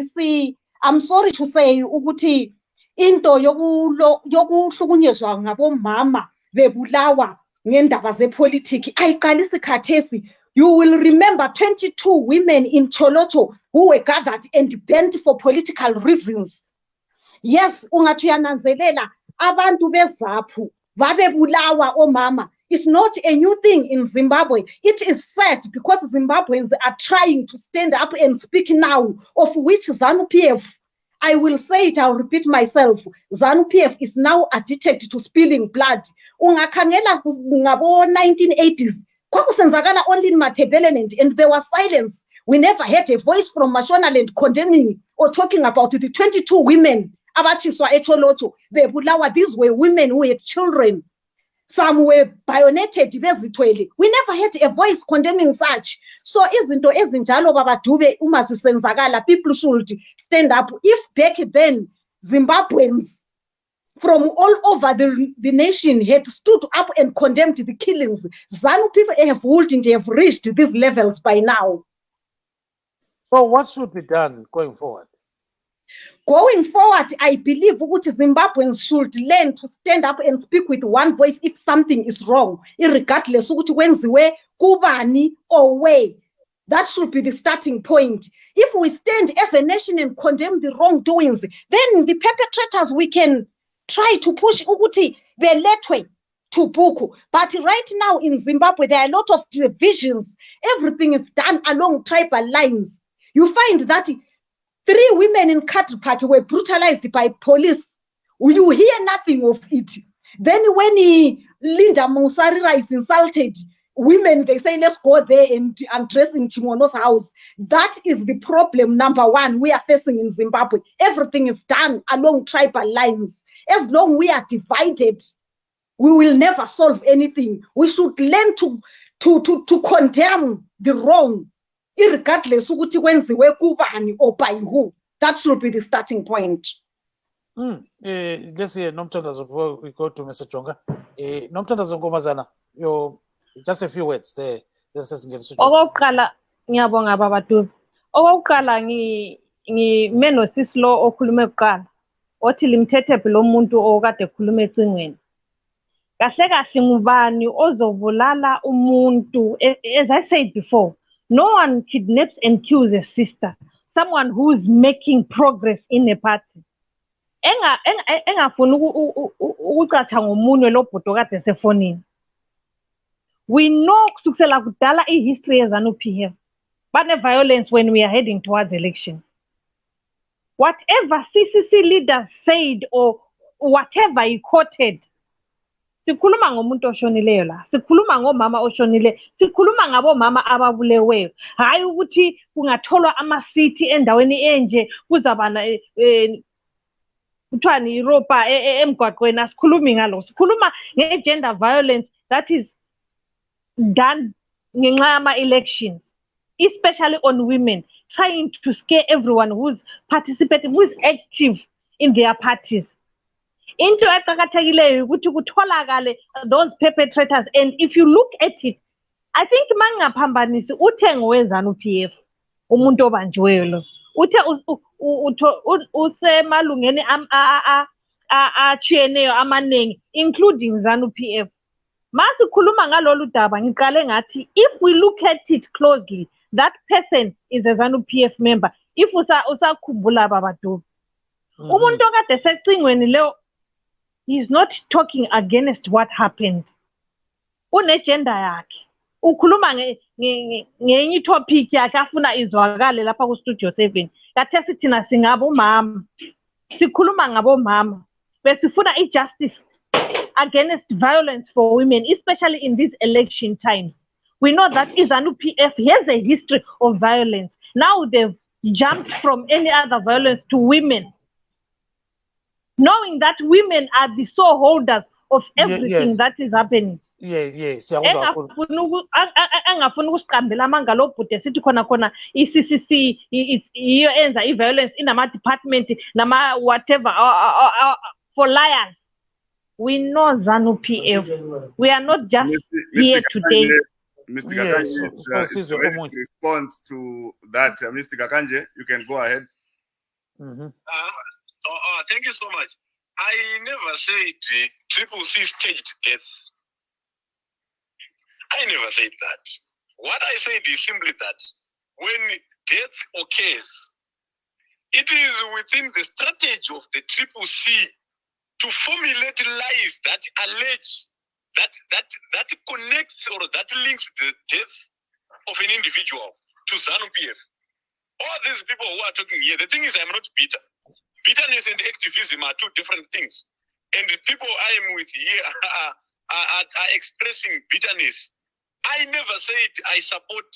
I'm sorry to say ukuthi into yokuhlukunyezwa ngabomama bebulawa ngendaba zepolitiki ayiqalisi khathesi. You will remember 22 women in Choloto who were gathered and banned for political reasons. Yes, ungathi uyananzelela abantu bezaphu babebulawa omama. It's not a new thing in Zimbabwe. It is sad because Zimbabweans are trying to stand up and speak now, of which Zanu PF, I will say it, I'll repeat myself, Zanu PF is now addicted to spilling blood. Ungakhangela ngabo 1980s, kwakusenzakala only in Matabeleland, and there was silence. We never heard a voice from Mashonaland condemning or talking about the 22 women abatshiswa eCholoto bebulawa. These were women who had children. Some were bayoneted bezithwele. We never had a voice condemning such. So izinto ezinjalo baba Dube uma zisenzakala, people should stand up. If back then Zimbabweans from all over the nation had stood up and condemned the killings, Zanu people have wouldn't have reached these levels by now. So what should be done going forward? Going forward, I believe ukuthi Zimbabweans should learn to stand up and speak with one voice if something is wrong, irregardless ukuthi kwenziwe kubani or where. That should be the starting point. If we stand as a nation and condemn the wrongdoings, then the perpetrators, we can try to push ukuthi belethwe to Buku. But right now in Zimbabwe, there are a lot of divisions. Everything is done along tribal lines. You find that 3 women in Khethiwe Bhebhe were brutalized by police. You hear nothing of it. Then when Linda Musarira is insulted, women, they say, let's go there and undress in Chimono's house. That is the problem number 1 we are facing in Zimbabwe. Everything is done along tribal lines. As long we are divided, we will never solve anything. We should learn to condemn the wrong, irregardless ukuthi kwenziwe kubani or by who. That should be the starting point. Let's hear Nomthandazo before we go to Mr. Jonga. Nomthandazo Nkomazana, just a few words there. Okokuqala ngiyabonga baba Dube. Okokuqala ngimeno sislo okhulume kuqala. Othi limthethe lo muntu okade ekhuluma ecingweni. Kahle kahle ngubani ozovulala umuntu? As I said before, no one kidnaps and kills a sister, someone who's making progress in a party. Engafuni ukucatsha ngomunwe lo bhuti okade sefonini. We know kusukela kudala history yeZanu PF, but the violence when we are heading towards elections. Whatever CCC leaders said or whatever he quoted, sikhuluma ngomuntu oshonileyo la, sikhuluma ngomama oshonile, sikhuluma ngabo mama ababuleweyo. Hayi ukuthi kungatholwa ama-city endaweni enje kuzabana kuthiwa ni Europa emgwaqweni, asikhulumi ngalo. Sikhuluma nge-gender violence that is done ngenxa yama-elections, especially on women, trying to scare everyone who's participating, who's active in their parties. Into eqhakathekileyo ukuthi kutholakale those perpetrators, and if you look at it, I think mangaphambanisi uthe ngoweZanu PF umuntu obanjiweyo lo uthe usemalungeni achiyeneyo amaningi including ZANU PF. Masikhuluma ngalolu daba ngiqale ngathi if we look at it closely, that person is a ZANU PF member. If usakhumbula baba Dube, umuntu okade secingweni leo, he's not talking against what happened. Unegenda yakhe. Ukhuluma ngenye topic yakhe afuna izwakale lapha ku Studio 7. Kathesi thina singabo mama. Sikhuluma ngabo mama. Besifuna justice against violence for women, especially in these election times. We know that ZANU PF has a history of violence. Now they've jumped from any other violence to women, knowing that women are the sole holders of everything that is happening. Yes. Engafuna ukusiqambela amanga lo bhuti sithi khona i-CCC iyo enza i-violence in ama department nama whatever for liars. We know ZANU PF. We are not just here today. Mr. Gakanje, response to that. Mr. Gakanje, you can go ahead. Thank you so much. I never said Triple C staged death. I never said that. What I said is simply that when death occurs, it is within the strategy of the Triple C to formulate lies that allege that connects or that links the death of an individual to Zanu PF. All these people who are talking here, the thing is, I'm not bitter. Bitterness and activism are two different things. And the people I am with here are expressing bitterness. I never said I support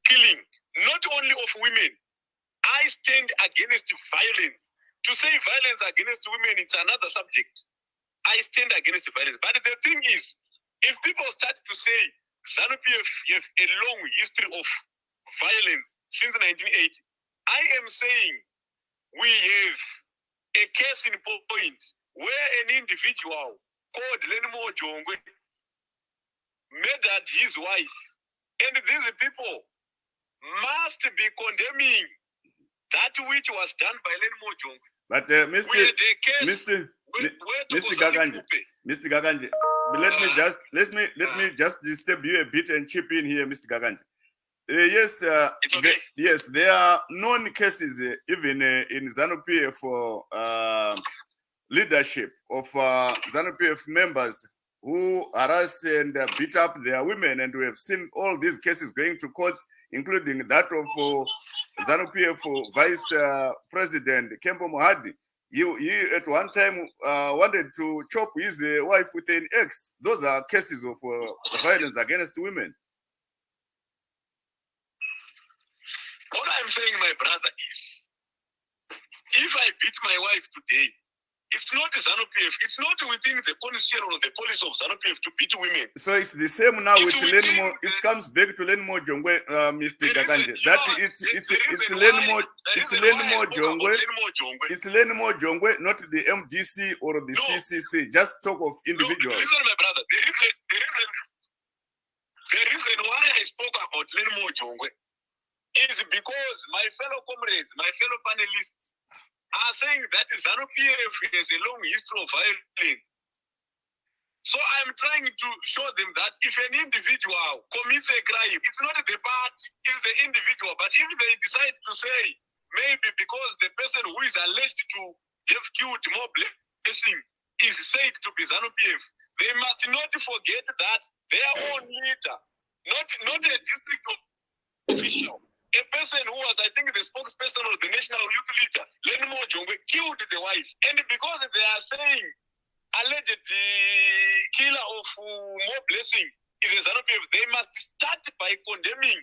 killing, not only of women. I stand against violence. To say violence against women, it's another subject. I stand against violence. But the thing is, if people start to say Zanu PF have a long history of violence since 1980, I am saying we have a case in point where an individual called Lenmo Jongwe murdered his wife. And these people must be condemning that which was done by Lenmo Jongwe. But Mr. Gakanje, let me just disturb you a bit and chip in here, Mr. Gakanje. Yes, it's okay. Yes, there are known cases even in Zanu PF for leadership of Zanu PF members who harass and beat up their women, and we have seen all these cases going to courts, including that of Zanu PF Vice President Kempo Mohadi. He at one time wanted to chop his wife with an axe. Those are cases of violence against women. What I'm saying, my brother, is if I beat my wife today, it's not Zanu PF. It's not within the constitution or the policy of Zanu PF to beat women. So it's the same now with Lenmo. It comes back to Lenmo Jongwe, Mr. Gakanje. That it's Lenmo Jongwe. It's Lenmo Jongwe, not the MDC or the CCC. Just talk of individuals. Listen, my brother. The reason why I spoke about Lenmo Jongwe is because my fellow comrades, my fellow panelists are saying that Zanu PF has a long history of violence. So I'm trying to show them that if an individual commits a crime, it's not the party, it's the individual. But if they decide to say, maybe because the person who is alleged to have killed Mo Blessing is said to be Zanu PF, they must not forget that their own leader, not a district official, a person who was, I think, the spokesperson of the National Youth League, Lenmo Jongwe, killed the wife. And because they are saying alleged killer of Mo Blessing is a Zanu PF, they must start by condemning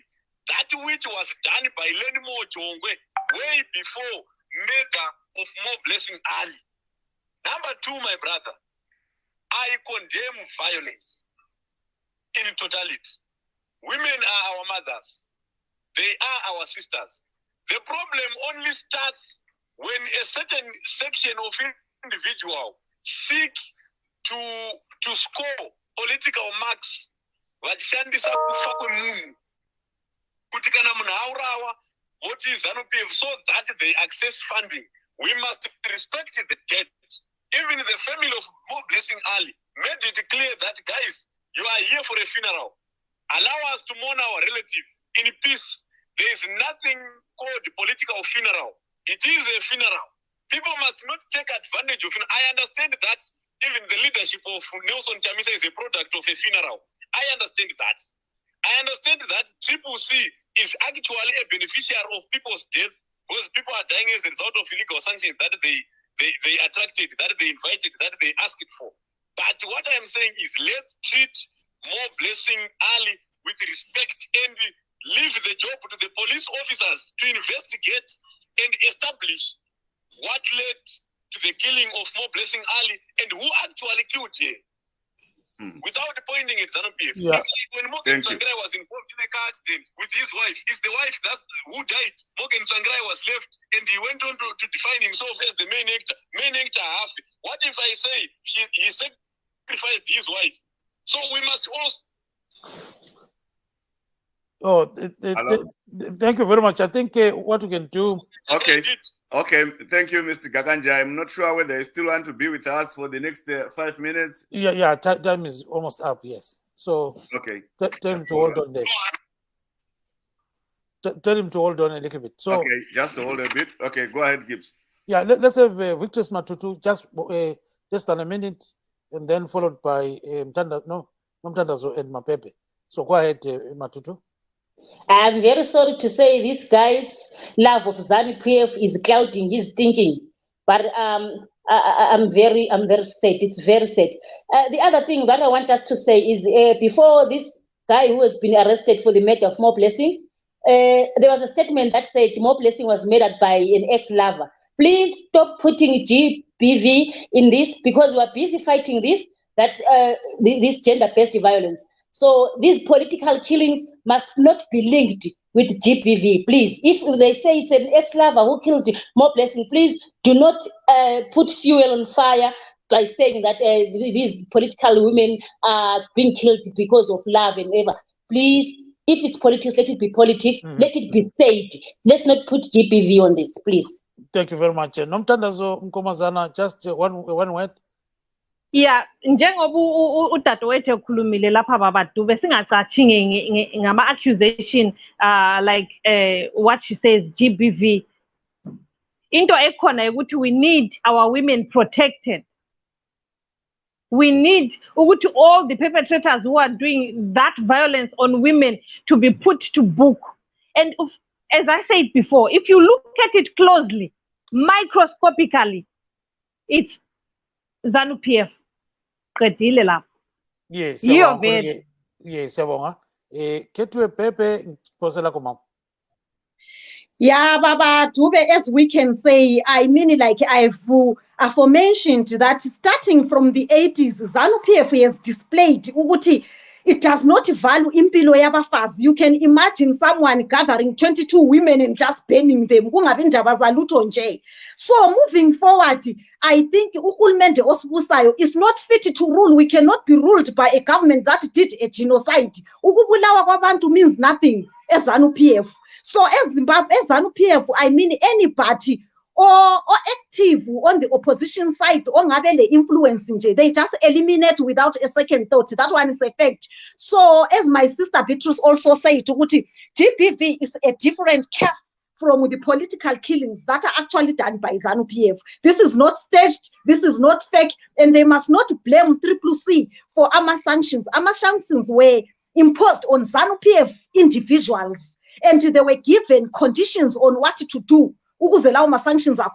that which was done by Lenmo Jongwe way before murder of Mo Blessing Ali. Number two, my brother, I condemn violence in totality. Women are our mothers. They are our sisters. The problem only starts when a certain section of individual seek to score political marks. Vachishandisa kufa kwemunhu. Kuti kana munhu aurawa, what is Zanu PF, so that they access funding. We must respect the dead. Even the family of Mo Blessing Ali made it clear that, guys, you are here for a funeral. Allow us to mourn our relative in peace. There is nothing called political funeral. It is a funeral. People must not take advantage of it. I understand that even the leadership of Nelson Chamisa is a product of a funeral. I understand that. I understand that Triple C is actually a beneficiary of people's death because people are dying as a result of illegal sanctions that they attracted, that they invited, that they asked for. But what I'm saying is, let's treat Mo Blessing Ali with respect and leave the job to the police officers to investigate and establish what led to the killing of Mo Blessing Ali and who actually killed her. Without pointing at Zanu PF. Yeah. It's like when Morgan Tsvangirai was involved in a car accident with his wife. It's the wife who died. Morgan Tsvangirai was left and he went on to define himself as the main actor. Main actor half. What if I say he sacrificed his wife? So we must also... Oh, thank you very much. I think what we can do... Okay. Okay, thank you, Mr. Gakanje. I'm not sure whether you still want to be with us for the next 5 minutes. Yeah, time is almost up, yes. So okay, tell him to hold on there. Tell him to hold on a little bit. So okay, just hold a bit. Okay, go ahead, Gibbs. Yeah, let's have Victress Mathuthu just on a minute, and then followed by Nomthandazo and Mapepe. So go ahead, Mathuthu. I'm very sorry to say this guy's love of Zanu PF is clouding his thinking, but I'm very sad. It's very sad. The other thing that I want us to say is before this guy who has been arrested for the murder of More Blessing, there was a statement that said More Blessing was murdered by an ex-lover. Please stop putting GBV in this, because we are busy fighting this gender-based violence. So these political killings must not be linked with GBV, please. If they say it's an ex-lover who killed More Blessing, please do not put fuel on fire by saying that these political women are being killed because of love and ever. Please, if it's politics, let it be politics. Let it be said. Let's not put GBV on this, please. Thank you very much. Nomthandazo Nkomazana, just one word. Yeah, njengoba udadewethu ekhulumile lapha babadube singacathi ngama accusation like what she says GBV. Into ekhona ukuthi we need our women protected. We need ukuthi all the perpetrators who are doing that violence on women to be put to book. And as I said before, if you look at it closely, microscopically, it's Zanu PF. Yes, yes, Khethiwe Bhebhe, posela kumama. Yeah, Baba Dube, as we can say, I mean, like I've aforementioned that starting from the 80s, Zanu PF has displayed ukuthi it does not value impilo yabafazi. You can imagine someone gathering 22 women and just burning them. So moving forward, I think uhulumende osibusayo is not fit to rule. We cannot be ruled by a government that did a genocide. Ukubulawa kwabantu means nothing as Zanu PF. So as Zimbabwe, as Zanu PF, I mean anybody or active on the opposition side, or influence, they just eliminate without a second thought. That one is a fact. So as my sister Victress also said, GBV is a different case from the political killings that are actually done by Zanu PF. This is not staged, this is not fake, and they must not blame CCC for AMA sanctions. AMA sanctions were imposed on Zanu PF individuals, and they were given conditions on what to do. Sanctions are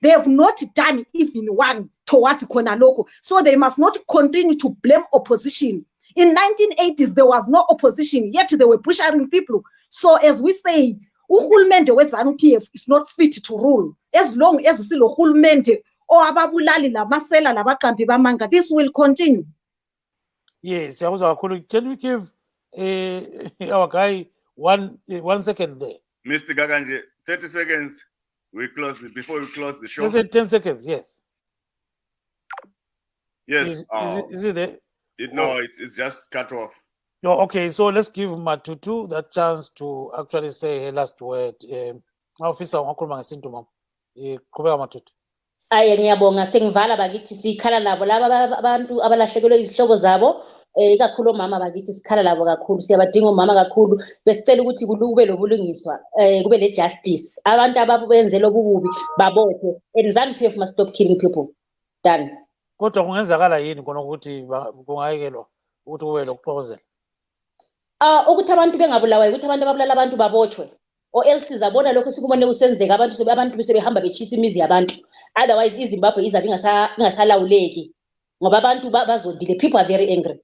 they have not done even one towards Konaloko, so they must not continue to blame opposition. In 1980s, there was no opposition, yet they were pushing people. So as we say, uhulumende weZanu PF is not fit to rule. As long as silo uhulumende or ababulali lamasela labaqambi bamanga, this will continue. Yes, can we give our guy one second there? Mr. Gakanje, 30 seconds. Before we close the show. Is it 10 seconds? Yes. Yes. Is it there? No, it's just cut off. No, okay, so let's give Mathuthu that chance to actually say a last word. Officer wakhuluma ngesintu mama. Qhubeka Mathuthu. Ngiyabonga sengivala bakithi sikhala labo laba abantu abalahlekelwe izihlobo zabo. Ikakhulu omama bakithi sikhala labo kakhulu, siyabadinga omama kakhulu, besicela ukuthi kube lobulungiswa, kube le justice. Abantu ababenze lobububi baboshwe, and Zanu PF must stop killing people. Done. Kodwa kungenzakala yini khona ukuthi kungayekelwa ukuthi kube lokuxokozela? Ukuthi abantu bengabulawa, ukuthi abantu ababulala abantu baboshwe. Or else sizabona lokho sikubone kusenzeka, abantu sebehamba bechisa imizi yabantu. Otherwise iZimbabwe izabe ingasalawuleki ngoba abantu bazondile. People are very angry.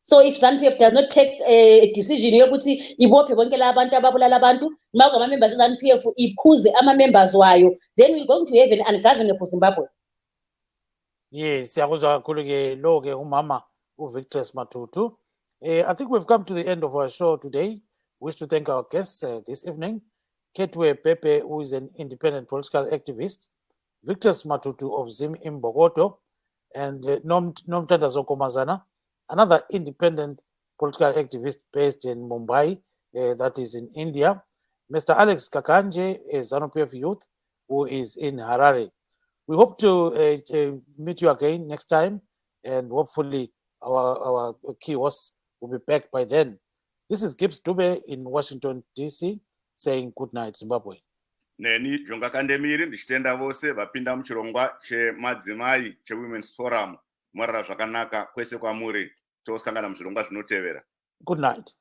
So if Zanu PF does not take a decision yokuthi ibophe bonke labantu ababulala abantu, mawuka ama members Zanu PF ikhuze ama members wayo, then we're going to have an ungovernable Zimbabwe. Yes, siyakuzwa kakhulu ke lo ke umama uVictress Mathuthu. I think we've come to the end of our show today. Wish to thank our guests this evening. Khethiwe Bhebhe, who is an independent political activist, Victress Mathuthu of Zim Imbokodo, and Nomthandazo Nkomazana, another independent political activist based in Mumbai, that is in India. Mr. Alex Gakanje, Zanu PF Youth, who is in Harare. We hope to meet you again next time, and hopefully our key hosts will be back by then. This is Gibbs Dube in Washington, D.C., saying good night, Zimbabwe. Neni Jonga Kandemiiri ndichitenda vose vapinda muchirongwa chemadzimai cheWomen's Forum. Mwarara zvakanaka kwese kwamuri. Tosangana muzvirongwa zvinotevera. Good night.